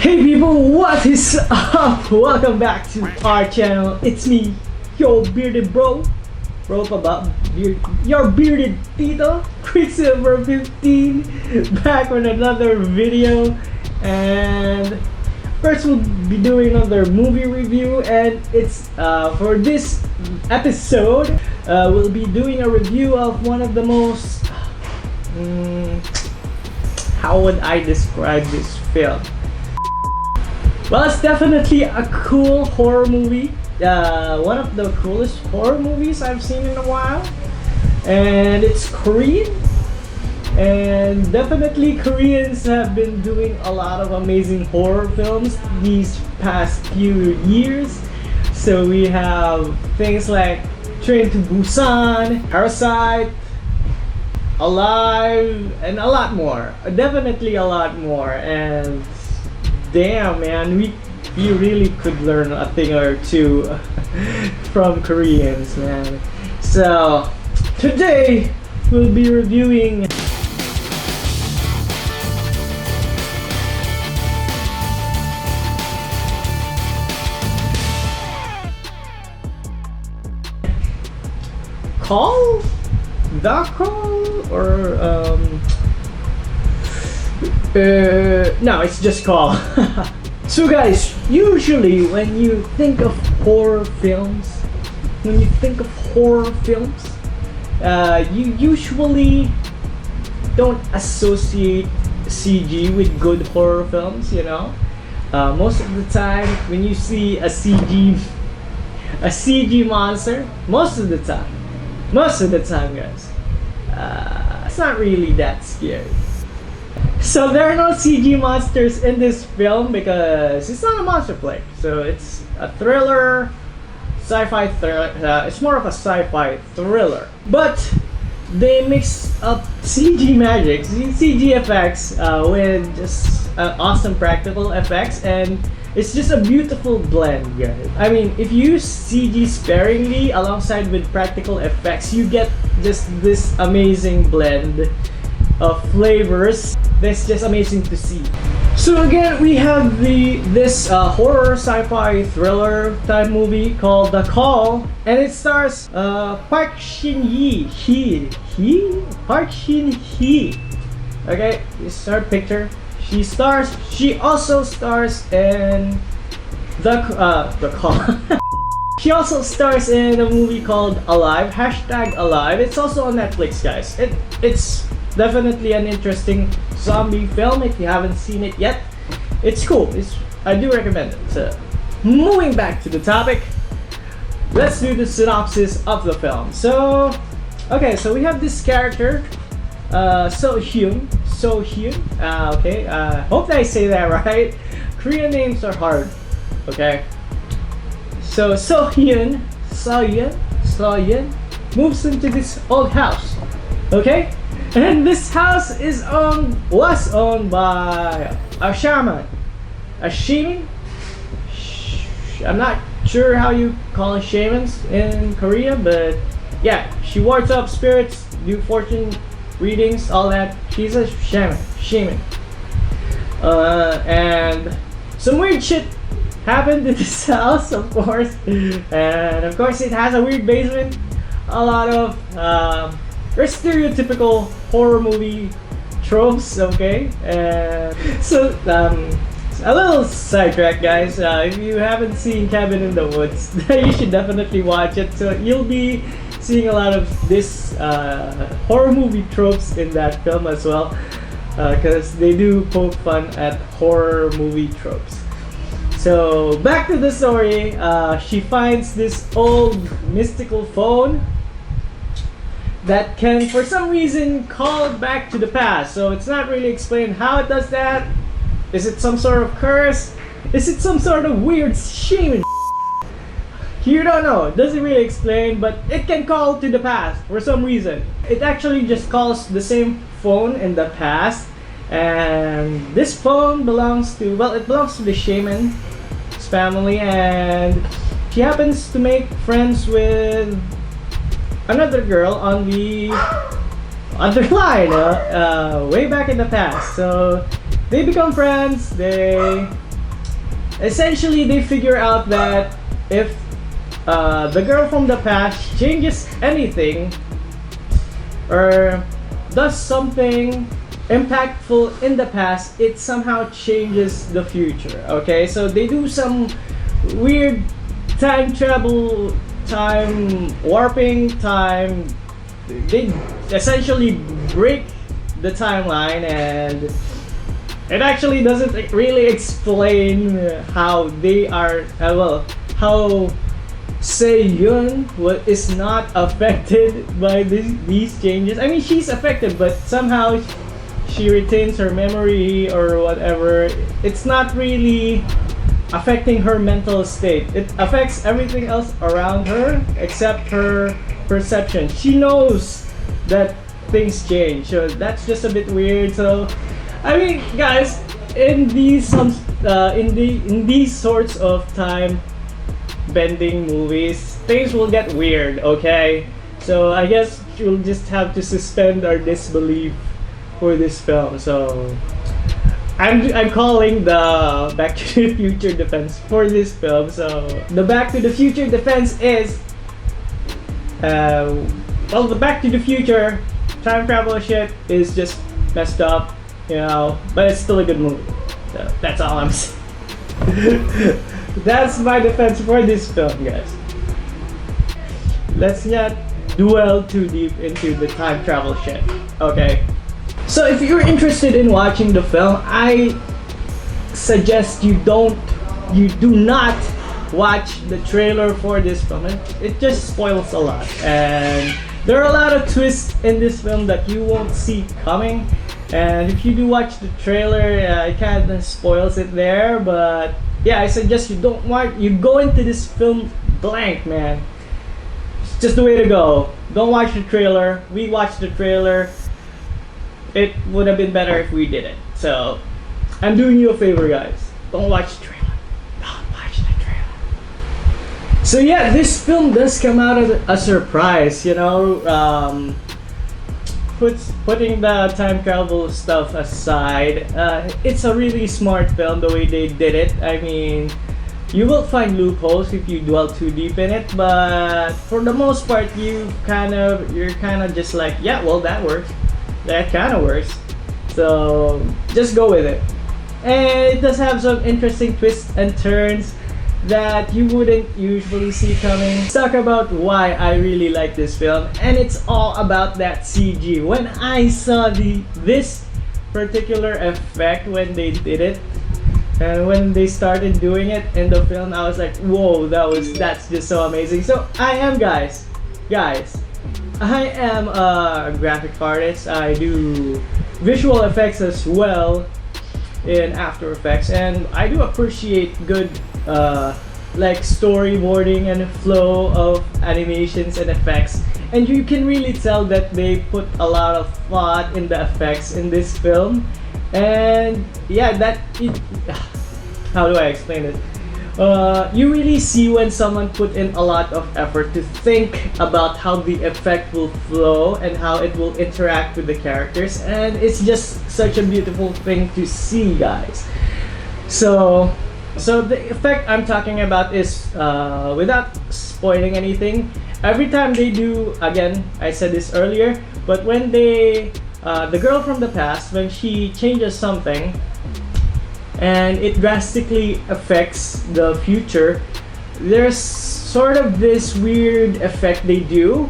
Hey people, what is up? Welcome back to our channel. It's me, your bearded bro about your bearded tito, QuickSilver 15, back with another video. And first we'll be doing another movie review, and it's for this episode we'll be doing a review of one of the most how would I describe this film? Well, it's definitely a cool horror movie. One of the coolest horror movies I've seen in a while. And it's Korean. And definitely Koreans have been doing a lot of amazing horror films these past few years. So we have things like Train to Busan, Parasite, Alive, and a lot more. Definitely a lot more. And damn, man, we really could learn a thing or two from Koreans, man. So today we'll be reviewing Call? The Call? Or no, it's just Call. So guys, usually when you think of horror films, you usually don't associate CG with good horror films, you know. Most of the time when you see a CG monster, most of the time guys, it's not really that scary. So there are no CG monsters in this film because it's not a monster flick. So it's a thriller, sci-fi thriller. It's more of a sci-fi thriller. But they mix up CG magic, CG effects with just awesome practical effects, and it's just a beautiful blend, guys. I mean, if you use CG sparingly alongside with practical effects, you get just this amazing blend of flavors. That's just amazing to see. So again, we have this horror sci-fi thriller type movie called The Call, and it stars Park Shin-Hye. Park Shin-Hye. Okay, this is her picture. She also stars in The Call. She also stars in a movie called Alive, #Alive. It's also on Netflix, guys. It's definitely an interesting zombie film. If you haven't seen it yet, it's cool. I do recommend it. So, moving back to the topic, let's do the synopsis of the film. So, okay, so we have this character, So-Hyun. Okay, hope that I say that right. Korean names are hard. Okay. So So-Hyun moves into this old house. Okay. And this house was owned by a shaman. I'm not sure how you call shamans in Korea, but yeah, she wards up spirits, do fortune readings, all that. She's a shaman. And some weird shit happened in this house, of course. And of course, it has a weird basement. A lot of very stereotypical horror movie tropes, okay? So, a little sidetrack, guys. If you haven't seen Cabin in the Woods, you should definitely watch it. So you'll be seeing a lot of this horror movie tropes in that film as well, because they do poke fun at horror movie tropes. So back to the story. She finds this old mystical phone that can, for some reason, call back to the past. So it's not really explained how it does that. Is it some sort of curse? Is it some sort of weird shaman? You don't know. It doesn't really explain, but it can call to the past for some reason. It actually just calls the same phone in the past, and this phone belongs to the shaman's family, and she happens to make friends with another girl on the line way back in the past. So they become friends. They Essentially, they figure out that if the girl from the past changes anything or does something impactful in the past, it somehow changes the future. Okay, so they do some weird time travel, time warping, they essentially break the timeline, and it actually doesn't really explain how they are how Se-Yun is not affected by these changes. I mean, she's affected, but somehow she retains her memory or whatever. It's not really affecting her mental state. It affects everything else around her except her perception. She knows that things change, so that's just a bit weird. So, I mean, guys, in these sorts of time bending movies, things will get weird. Okay, so I guess we'll just have to suspend our disbelief for this film. So I'm calling the Back to the Future defense for this film. So the Back to the Future defense is well, the Back to the Future time travel shit is just messed up, you know, but it's still a good movie. So that's all I'm saying. That's my defense for this film, guys. Let's not dwell too deep into the time travel shit, okay? So if you're interested in watching the film, I suggest you do not watch the trailer for this film. It just spoils a lot, and there are a lot of twists in this film that you won't see coming. And if you do watch the trailer, it kind of spoils it there. But yeah, I suggest you go into this film blank, man. It's just the way to go. Don't watch the trailer. We watched the trailer. It would have been better if we did it. So I'm doing you a favor, guys. Don't watch the trailer. Don't watch the trailer. So yeah, this film does come out as a surprise, you know. Putting the time travel stuff aside, it's a really smart film the way they did it. I mean, you will find loopholes if you dwell too deep in it, but for the most part, you're kind of just like, yeah, well, that works. That kind of works. So just go with it. And it does have some interesting twists and turns that you wouldn't usually see coming. Let's talk about why I really like this film, and it's all about that CG. When I saw this particular effect when they did it, and when they started doing it in the film, I was like, whoa, that's just so amazing. So I am guys, I am a graphic artist. I do visual effects as well in After Effects, and I do appreciate good like storyboarding and flow of animations and effects, and you can really tell that they put a lot of thought in the effects in this film. And yeah, how do I explain it? You really see when someone put in a lot of effort to think about how the effect will flow and how it will interact with the characters, and it's just such a beautiful thing to see, guys. So the effect I'm talking about is, without spoiling anything, every time they do, again, I said this earlier, but when the girl from the past, when she changes something and it drastically affects the future, there's sort of this weird effect they do.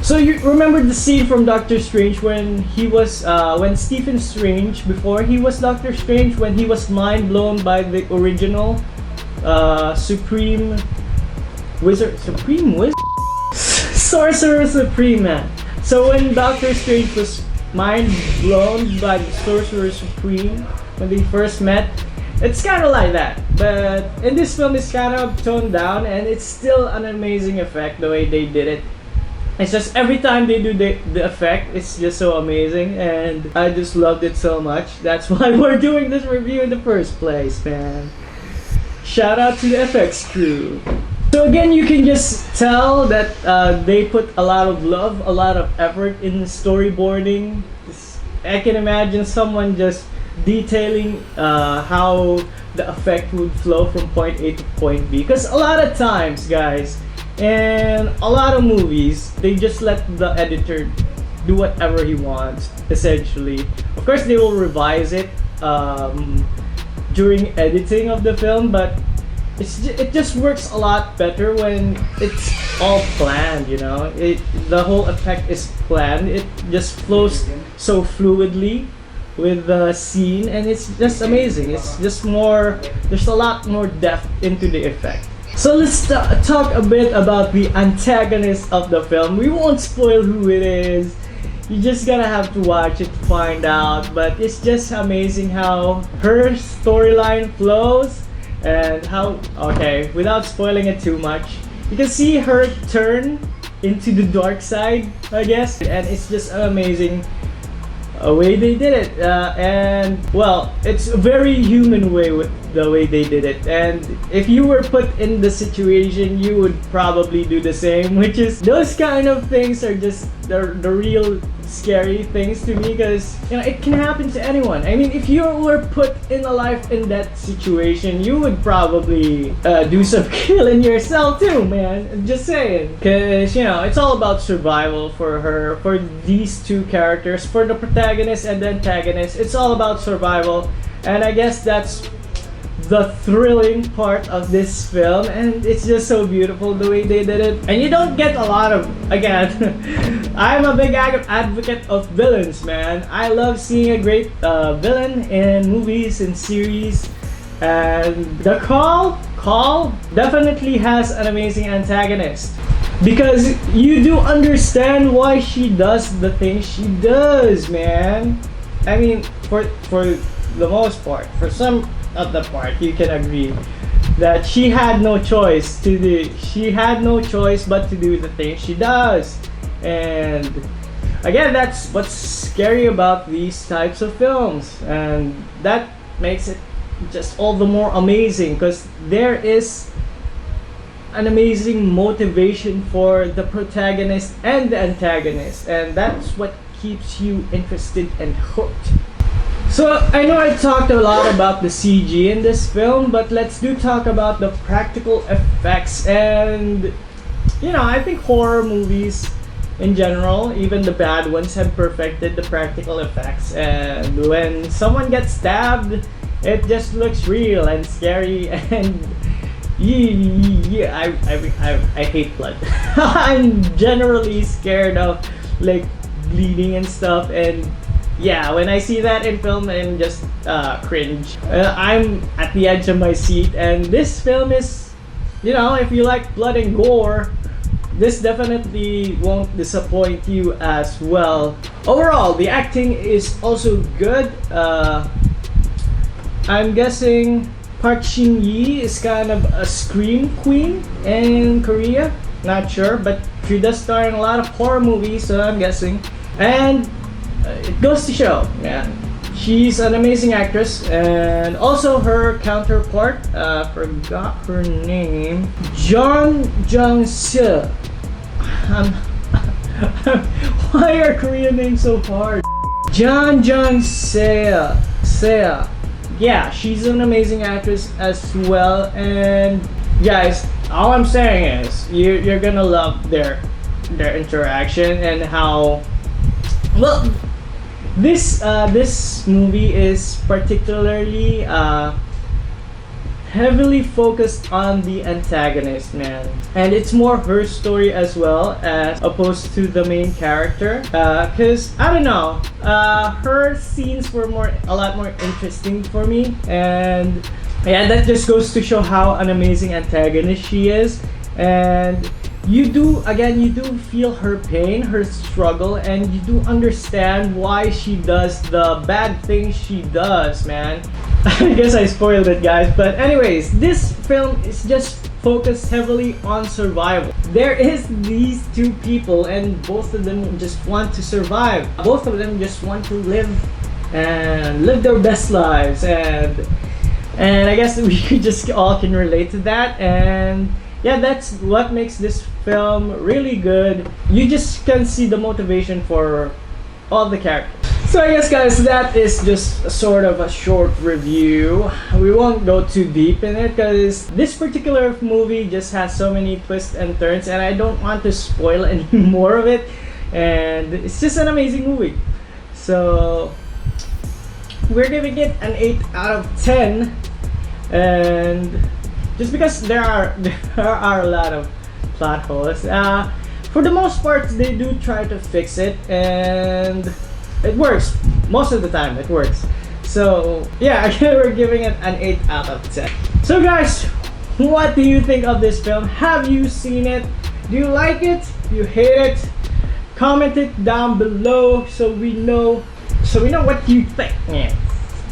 So you remember the scene from Doctor Strange when he was when Stephen Strange, before he was Doctor Strange, when he was mind blown by the original Supreme Sorcerer Supreme, man. So when Doctor Strange was mind blown by the Sorcerer Supreme when they first met, it's kind of like that. But in this film, it's kind of toned down, and it's still an amazing effect the way they did it. It's just every time they do the effect, it's just so amazing, and I just loved it so much. That's why we're doing this review in the first place, man. Shout out to the FX crew. So again, you can just tell that they put a lot of love, a lot of effort in storyboarding. I can imagine someone just detailing how the effect would flow from point A to point B. Because a lot of times, guys, in a lot of movies, they just let the editor do whatever he wants, essentially. Of course, they will revise it during editing of the film, but it just works a lot better when it's all planned, you know. The whole effect is planned. It just flows so fluidly with the scene, and it's just amazing. It's just more, there's a lot more depth into the effect. So let's talk a bit about the antagonist of the film. We won't spoil who it is. You just gotta have to watch it to find out. But it's just amazing how her storyline flows and how, okay, without spoiling it too much, you can see her turn into the dark side, I guess. And it's just amazing way they did it, and well, it's a very human way with the way they did it. And if you were put in the situation, you would probably do the same, which is those kind of things are just the real scary things to me, because you know it can happen to anyone. I mean, if you were put in a life in that situation, you would probably do some killing yourself too, man. I'm just saying, because you know it's all about survival for her, for these two characters, for the protagonist and the antagonist. It's all about survival, and I guess that's the thrilling part of this film, and it's just so beautiful the way they did it. And you don't get a lot of, again, I'm a big advocate of villains, man. I love seeing a great villain in movies and series, and the Call definitely has an amazing antagonist, because you do understand why she does the things she does, man. I mean, for the most part, for some of the part, you can agree that she had no choice but to do the things she does. And again, that's what's scary about these types of films, and that makes it just all the more amazing, because there is an amazing motivation for the protagonist and the antagonist, and that's what keeps you interested and hooked. So I know I talked a lot about the CG in this film, but let's talk about the practical effects. And you know, I think horror movies in general, even the bad ones, have perfected the practical effects. And when someone gets stabbed, it just looks real and scary. And I hate blood. I'm generally scared of like bleeding and stuff, and yeah, when I see that in film, I'm just cringe. I'm at the edge of my seat, and this film is, you know, if you like blood and gore, this definitely won't disappoint you as well. Overall, the acting is also good. I'm guessing Park Shin-Hye is kind of a scream queen in Korea. Not sure, but she does star in a lot of horror movies, so I'm guessing. And it goes to show, yeah, she's an amazing actress. And also her counterpart, forgot her name, Jong-Se. Why are Korean names so hard? Jong-Se. Yeah, she's an amazing actress as well. And guys, all I'm saying is you're gonna love their interaction, and how well this movie is particularly heavily focused on the antagonist, man, and it's more her story as well as opposed to the main character. Cause I don't know, her scenes were a lot more interesting for me, and yeah, that just goes to show how an amazing antagonist she is. And you do feel her pain, her struggle, and you do understand why she does the bad things she does, man. I guess I spoiled it, guys, but anyways, this film is just focused heavily on survival. There is these two people, and both of them just want to survive. Both of them just want to live their best lives, and I guess we could just all can relate to that. And yeah, that's what makes this film really good. You just can see the motivation for all the characters. So I guess guys, that is just sort of a short review. We won't go too deep in it because this particular movie just has so many twists and turns and I don't want to spoil any more of it. And it's just an amazing movie. So we're giving it an 8 out of 10. And just because there are a lot of plot holes, for the most part they do try to fix it and it works. Most of the time it works. So yeah, again, we're giving it an 8 out of 10. So guys, what do you think of this film? Have you seen it? Do you like it? Do you hate it? Comment it down below so we know what you think. Yeah.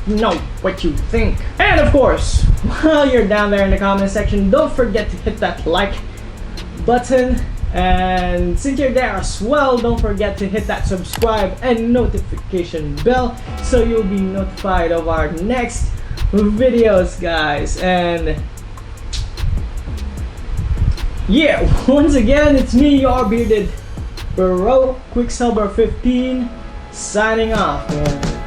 Know what you think. And of course, while you're down there in the comment section, don't forget to hit that like button. And since you're there as well, don't forget to hit that subscribe and notification bell so you'll be notified of our next videos, guys. And yeah, once again, it's me, your bearded bro, QuickSilver 15, signing off, man.